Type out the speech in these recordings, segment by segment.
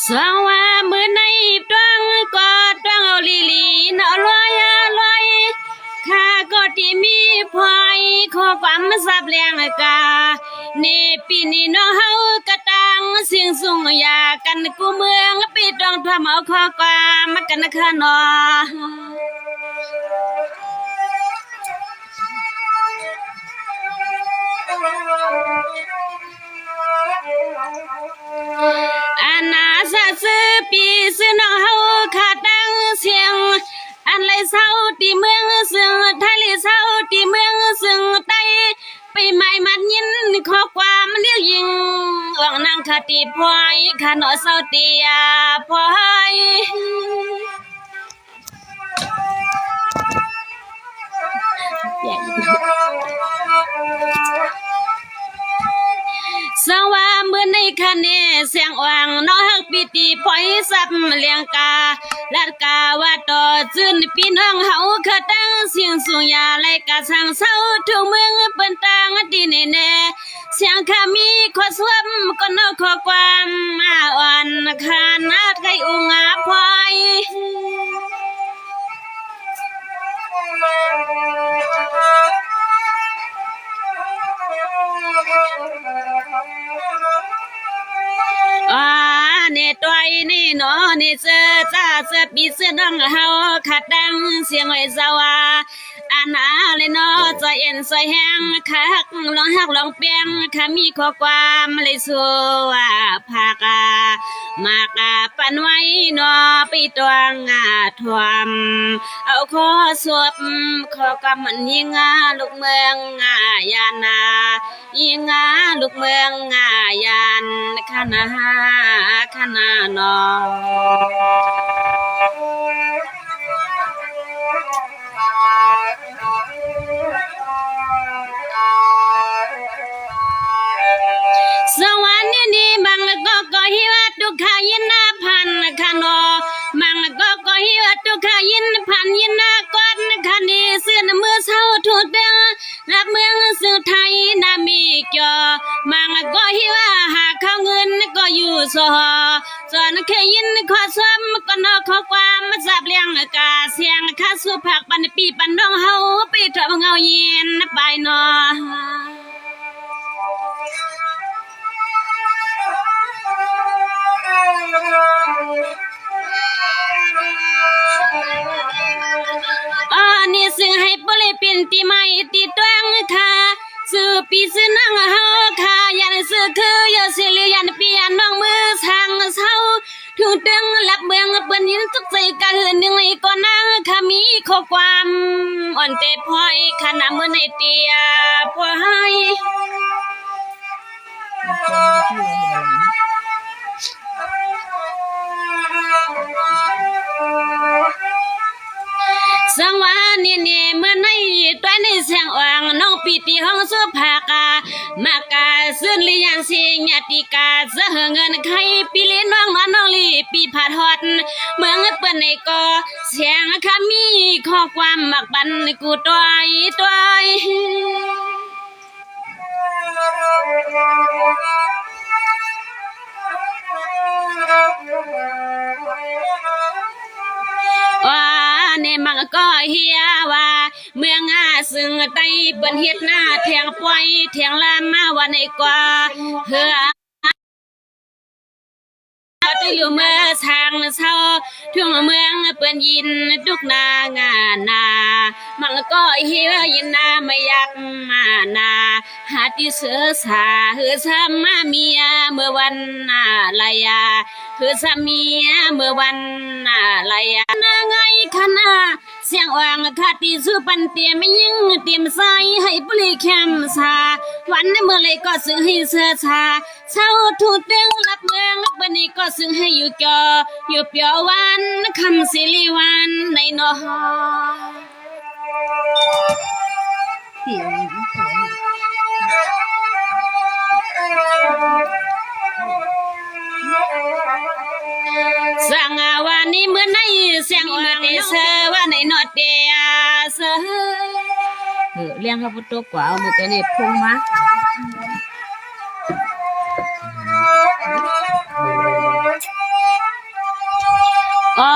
สว่ามือในตวงก็ตวงเอาลีลีนอลอยลอยข้าก็ที่มีพอยขอความสับเลียงกาเนปีนี้น้องเฮากระตังเสียงสูงอยากันกูเมืองปีตองทำเอาข้อความมากันนะคะนออานาซาซื้อปีซื้อน้องเฮาขาดังเสียงอันไรเศร้าที่เมืองซึ่งไทยเลยเศร้าที่เมืองซึ่งไต้ไปใหม่มันยินข้อความเลี้ยวยิงว่างนางคติพลอยขาหนอเศร้าเตียพลอยสว่ามือในคันเนเสียงอ่างน้องฮักปีตีพอยสับเลียงกาลัดกาว่าต่อจืนพี่น้องเฮาขะตั้งเสียงสูงยาไลกะสังเศร้าทุกเมืองเปิ้นต่างดีแน่เสียงข้ามีขอสวมก็นอขอความอ่อนคานาดไกอุงอาพอยเนตวยนี่เนาะนี่เจอจ้าเจอปีเสื้อน้องเฮาขัดดังเสียงไว้สวาอานาเลยเนาะใจเอ็นใจแห้งคักลองหักลองเปียงข้ามีข้อความเลยสู้ภากามากปันไว้เนาะปีตวงทวมเอาข้อสวบข้อกำมันยิงลูกเมืองยานายิงลูกเมืองยานคณะคณะนอสวรรค์นี่บางก็หิวทุกขายินนาพันคานอบางก็หิวทุกขายินพันยินนาก้อนคันนี้เสื้อมือเศร้าถูกเด้อรับเมืองสื่อไทยนามีเกี่ยวบางก็หิวหาข้าวเงินก็อยู่สอจนแค่ยินขอซ้ำก็นอขอความมาจับเลี้ยงกาเสียงข้าสู้ผักปันปีปันน้องเฮาไปทำเงาเย็นไปนอนี่ซึ่งให้บริเป็นตีไม่ตีตวงค่ะสื่อปีสื่อนั่งเฮาค่ะยันสื่อคืออย่าเสียยันปียันน้องมือทางเศร้าถึงตึงหลับเบืองเปิ้นยินทุกใจกะหืนหนึ่งเลยก็นั่งค่ะมีข้อความอ่อนเตพอยขนาดมือในเตียพอยสังวานี่เมื่อในตัวในเสียงอ่างน้องปีตีห้องสุภากามากาซึ่งลียันเสียงติกาเสหเงินใครปีลีน้องน้องลีปีผาดฮอดเมืองเปิ้นในก็เสียงคำมีข้อความมักบันกูตัวว่าเนี่ยมันก็เฮียว่าเมืองซึ่งไต้เปิ้นเฮ็ดหน้าแทงปล่อยแทงลามมาวันในกว่าเฮือตัวอยู่เมื่อทางเศร้าทุ่งเมืองเปิ้นยินทุกนางนามันก็เฮียยินนาไม่อยากมานาหาที่เสือสาเฮือซ้ำมาเมียเมื่อวันลายาคือสามีเมื่อวันลายานางไงคณะเสียงวางคาติสุปันเตียไม่ยิ่งเตรียมใส่ให้บริแคมสาวันเมื่อไรก็ซื้อให้เสื้อชาเช่าถูกเด้งรับเมืองบันนี้ก็ซื้อให้อยู่เกี่ยวอยู่เปียววันคำสิริวันในนอสังวันนี้เมื่อในเสียงว่าเตเสว่าในนอเตียเสเลี้ยงข้าพุทธกว่าเอามือตัวนี้พุ่งมา อ อ๋อ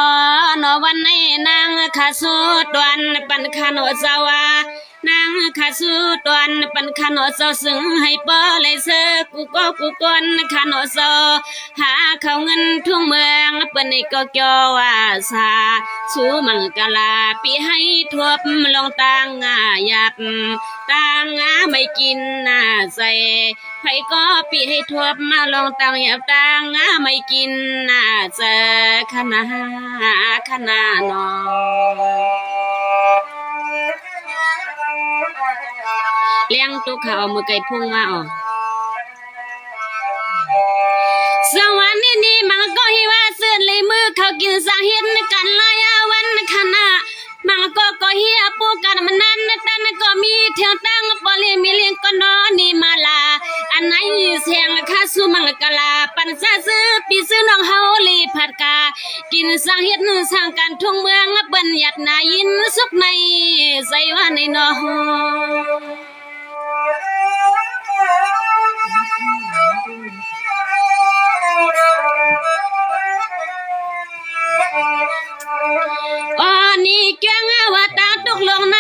นอวันในนางขาสูดวนปันขานอสาวานางขาสูดวนปันขานอสาวซึ่งให้เปอเลยเสอกูก็กูกวนขานอสาวหาเขาเงินทุ่งเมืองเปิ้นนี่ก็เกี่ยวว่าสาสู้มังกลาปีให้ทวบลงตางยับตางไม่กินน่าใส่ไผก็ปีให้ทวบมาลงตางยับตางไม่กินน่าเจอขนานอเลี้ยงตุกเขาเอามือไก่พุ่งมาออกสวรรค์นี่มันก็ฮิว่าเสื่อเลยมือเขากินสาเหตุกันลายวันขณะมันก็เฮียปูกันมันนั้นตันก็มีเที่ยวตั้งปอลีมีเลี้ยงก็นอนนี่มาลาอันไหนเสียงข้าสู้มังกลาปันซาซื้อปีซื้อน้องเฮาลีผัดกากินสาเหตุสร้างการทุ่งเมืองบัญญัตินายินสุขในใจว่าในนอนี่แกงว่าตาตุกลงใน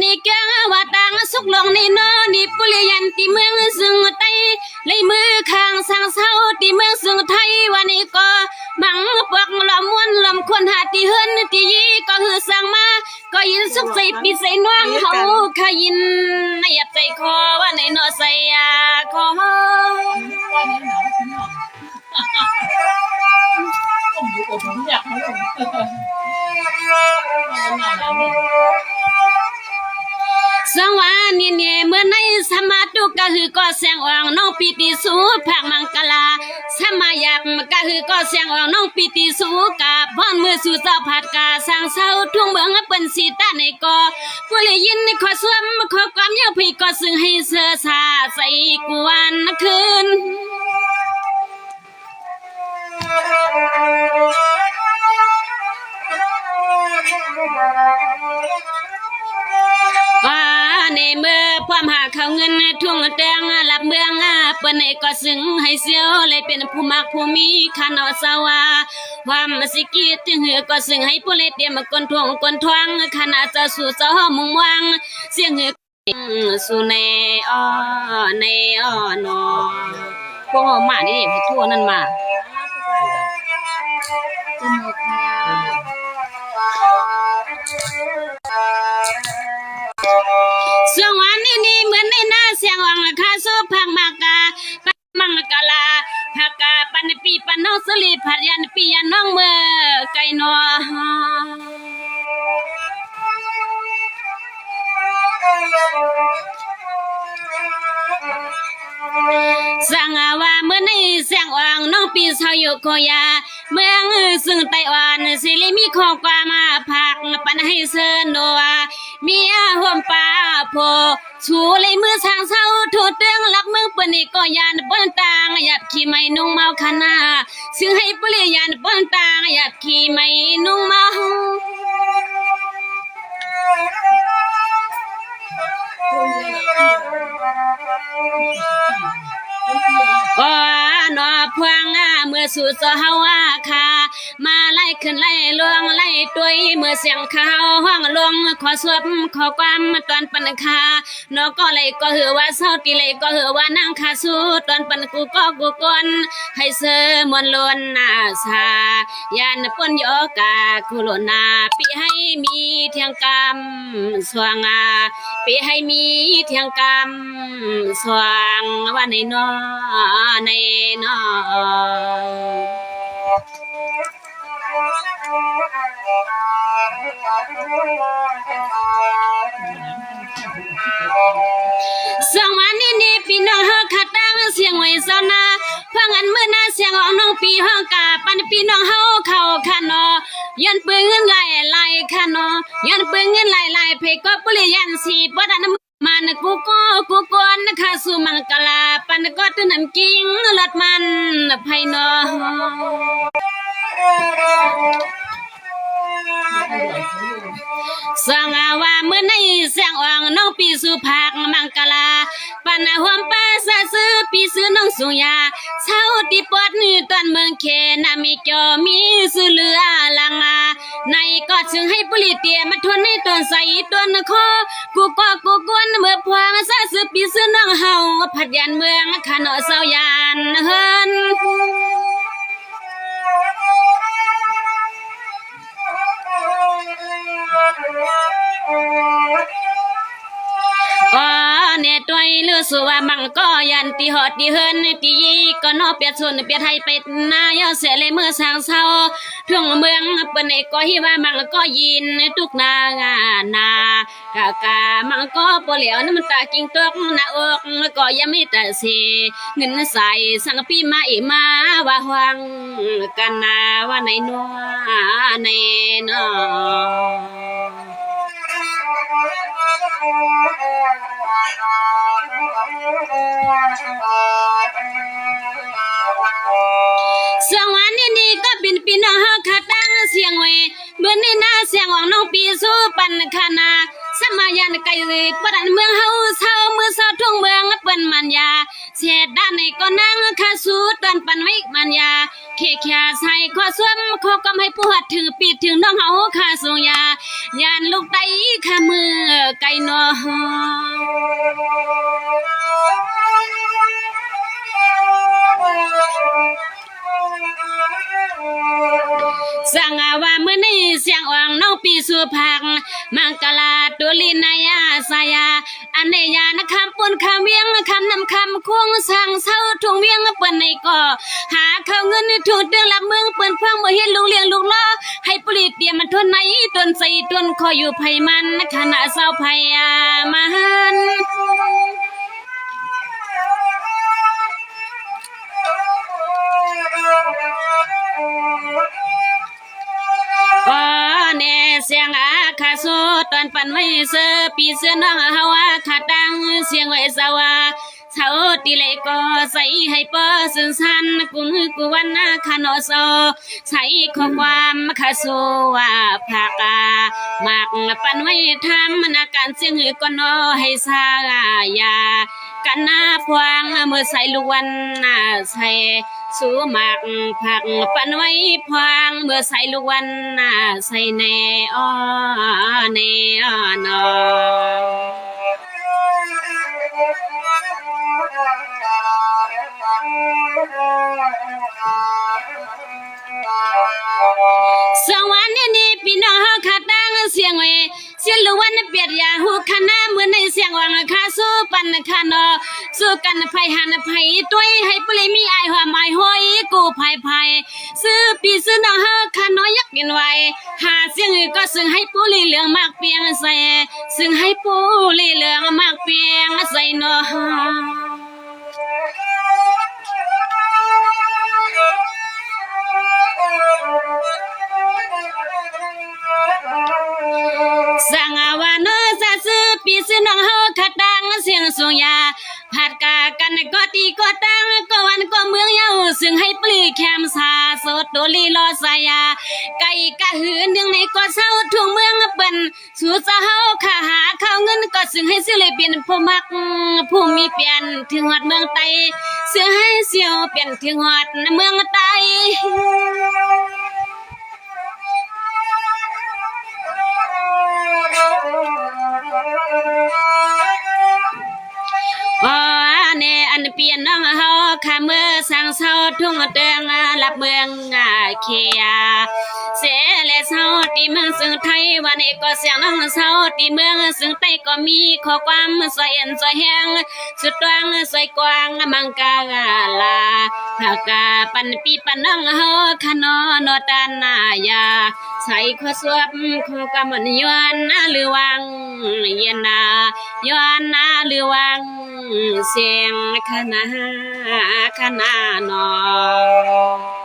นี่แกงว่าตาสุกลงในนอนี่ปุริยันที่เมืองซึ่งไตเลยมือข้างสังเศร้าที่เมืองซึ่งไทยวันนี้ก็มังปวกลำมวนลำคนหาที่เฮือนที่ยีก็คือสั่งมาก็ยินสุกใส่ปีใส่น้องเขาขยินในยับใจคอว่าในนอใส่คอสังวานี่เนี่ยเมื่อในสมาตุก็คือก็เสียงอ่างน้องปีติสูผักมังกลาสมายับก็คือก็เสียงอ่างน้องปีติสูกับพ่อนมือสู่เจ้าผัดกาสร้างเศร้าทุ่งเมืองเปิ้นสีตาในก็ผู้เลยยินขอสวมขอความเย้าพี่ก็ซึ่งให้เสื้อสาใส่กวนคืนว่าในเมื่อความหาเขาเงินทุ่งแตงหลับเมืองเปิ้นให้ก็ซึ่งให้เสียวเลยเป็นผู้มักผู้มีขันอสาวาความสิกิถึงเหือก็ซึ่งให้ผู้เลยเตรียมกนทวงกนทวงขณะจะสู่เจ้ามุ่งหวังเสียงเหือสู่ในในนอพวกหมานี่ให้ทั่วนั่นมาจมูกเสียงวันนี่เหมือนในหน้าเสียงวังข้าสู้พังมากามังกลาผักกาปันปีปันน้องสลีผัดยันปียันน้องเมื่อไก่นอสังว่าเมื่อในเสียงวังน้องปีเศร้าอยู่โคยาเมืองซึ่งไต้หวันสิริมีข้อความมาผักปันให้เซินโนมีห่วมป่าโพชูเลยมือทางเศร้าถูเตืองลักเมืองเปิ้นนี่ก็ยานป้นตางหยัดขี่ไม่นุ่งเมาขนาซึ่งให้ปุริยานป้นตางหยัดขี่ไม่นุ่งเมานอพวงเมื่อสู่เจ้าเฮาค่ะมาไล่ขึ้นไล่ลวงไล่ตุยเมื่อเสียงเขาห้องลวงขอสวบขอความตอนปันคานอก็เลยก็หือว่าเศร้าตีเลยก็หือว่านั่งคาสู้ตอนปันกูก็กูกนให้เสือมวนล้นนาสายานปนโยกาคุโลนาปีให้มีเทียงกรรมสว่างปีให้มีเทียงกรรมสว่างว่าในนอในนอสองวันนี้พี่น้องเฮาขัดตั้งเสียงไว้ซะนะเพื่องันมื้อหน้าเสียงของน้องปีเฮากะปันพี่น้องเฮาเข้าคันอยันปืนเงินไหลคันอยันปืนเงินไหลเพก็ปุริยันสีบ่ดันมันกูกวนนะคะสู่มังกลาปันก็ตื้นน้ำกิ้งลดมันไผนอสังว่าเมื่อในเสียงอ่างน้องปีสุภาคมังกลาปันหวมป้าซาซื้อปี ซื้อน้องสุยาเช้าตีปอดนี่ตอนเมืองเขนามีจอมีซื้อเรือลังในก็จึงให้ปุริเตียมาทนให้ตอนใส่ตัวนคอกูก็กูกวนเมื่อพวงซะซื้อปีซื้อน้องเฮาผัดยันเมืองขะเนาะเศร้ายานเฮินก็เนตวยเลือสัวมังก็ยันตีหอดตีเฮินตียีก็นอเปียชนเปียไทยไปนายเสเลยเมื่อสางเศร้าทุ่งเมืองเปิ้นก็ฮิว่ามังก็ยินทุกนานากะกะมังก็ปเหลียวน้ำตากิ่งตกหน้าอกก็ยังไม่แต่เสเงินใส่สังปีมาอีมาว่าหวังกันนาว่าในนัวในนอเสียงหวานนี่ก็เป็นปีน้องเฮาขาตั้งเสียงไว้เมื่อนี่นาเสียงหวังน้องปีสู้ปันคณาสมายันไกลปดันเมืองเฮาเศร้ามือเศร้าทุ่งเมืองเปิ้นมันยาเสียด้านในก็นั่งคาสู้ตอนปันไว้มันยาเขียใส่ขอสวมขอกำให้ปวดถือปีถึงน้องเฮาคาสูงยายานลูกไตขามือไก่นอสังว่าเมื่อนี้เสียงอ่างน้องปีสุพังมังกลาตุลินายาสายาอันเนยานคำปุ่นคำเวียงคำนำคำควงสั่งเศร้าทุ่งเวียงเปิ้นในก็หาเข้าเงินถูกเดืองลับเมืองเปิ้นฟังบ่เห็นลูกเลี้ยงลูกล้อให้ปลีเตียมันทนในตนใส่ตนคอยอยู่ไผมันขณะเศร้าไผมาหันก็เนเสียงคาโซตอนปันไว้เสือปีเสือน้องเฮาขาดังเสียงไว้สาวาเช้าตีเลยก็ใส่ให้เปอสึนสันกุนกุวันคาโนโซใส่ข้อความคาโซว่าผักมากปันไว้ทำนาการเสียงหือก็นอให้สายากันหน้าพวงเมื่อใส่ลูกวันใส่สู้หมากผักปันไว้พวงเมื่อใส่ลูกวันใส่แน่อ้อแน่อ้อนอสวรรค์นี่พี่น้องเฮาขาตั้งเสียงไว้เสียงลูกวันเปียดยาหูคณะเหมือนในเสียงวังคาสู้ปันคานอสู้กันไผหันไผต้วยให้ปลีมีอายหอมอายห้อยกูไผซื้อปีซื้อน้องเฮาคานอยักกินไว้หาเสียงก็ซึ่งให้ปูลีเหลืองมากเปียงใส่ซึ่งให้ปูลีเหลืองมากเปียงใส่นอสังวานซาซื้อปีซื้อน้องเฮาขาดังเสียงสุยาผัดกากันก็ตีก็ตั้งก็วันก็เมืองเยาซึ่งให้ปลีแคมสาสดโดลีลอสายาไก่กะหืนดึงในก็เศร้าทุ่งเมืองเปิ้นสู่จะเฮาขาหาข้าวเงินก็ซึ่งให้สิเลยเปลี่ยนผู้มักผู้มีเปลี่ยนถึงฮอดเมืองไตซึ่งให้เสียวเปลี่ยนถึงฮอดเมืองไตเนอันเปลี่ยนน้องเฮาขาเมื่อสังเศร้าทุ่งเตืองรับเมืองเคียเสเลเศร้าที่เมืองซึ่งไทยวันนี้ก็เสียงน้องเศร้าที่เมืองซึ่งไต้ก็มีข้อความสวยเอ็นสวยแห้งสุดตวงสวยกว้างมังกาลาหากาปันปีปันน้องเฮาขนอนอตานายาใส่ข้อสวบข้อกำมันย้อนหรือวังเย็นนาย้อนหรือวังเสียงขนาขนาหนอ